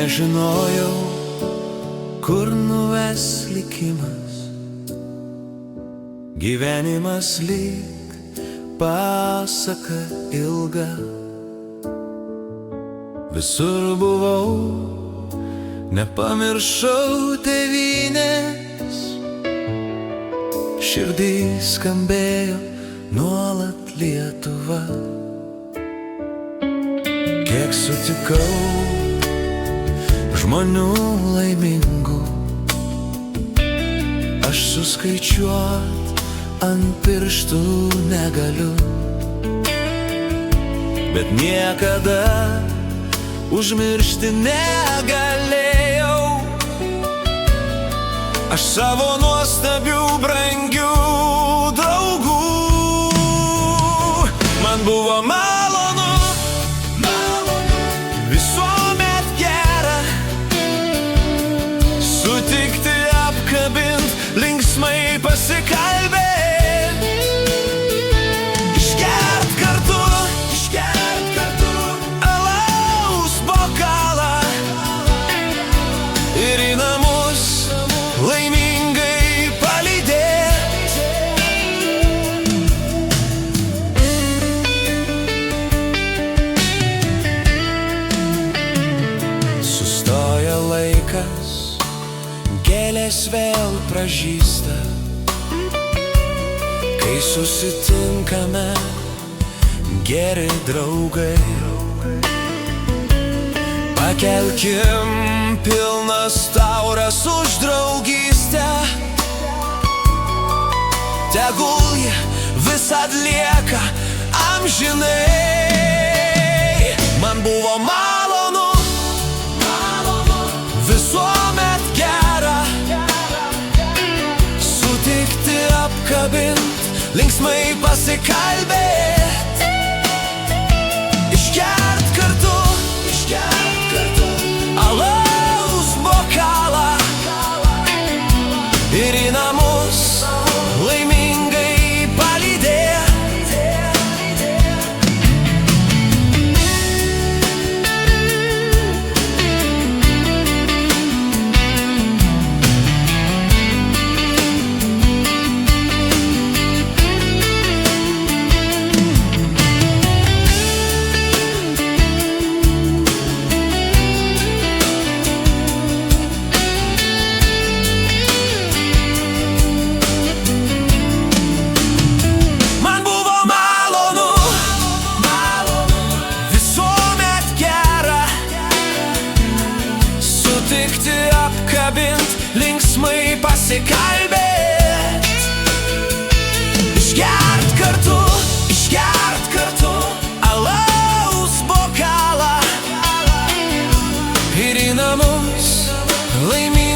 nežinojau, kur nuves likimas. Gyvenimas lyg pasaka ilga. Visur buvau, nepamiršau tėvynės. Širdį skambėjo nuolat Lietuva. Kiek sutikau žmonių laimingų, aš suskaičiuot ant pirštų negaliu. Bet niekada užmiršti negalėjau aš savo nuostabių, brangių draugų. Man buvo malonu, visuomet gera sutikti, apkabint, linksmai pasikalbėt. Gėlės vėl pražysta, kai susitinkame geri draugai. Pakelkim pilnas taures už draugystę, tegul ji visad lieka amžinai. Man buvo malonu, visuomet gera sutikti, apkabint, linksmai pasikalbėt. Išgert kartu alaus bokalą ir į namus laimingai palydėt. Sutikti, apkabint, linksmai pasikalbėt. Išgert kartu alaus bokalą ir į namus laimingai.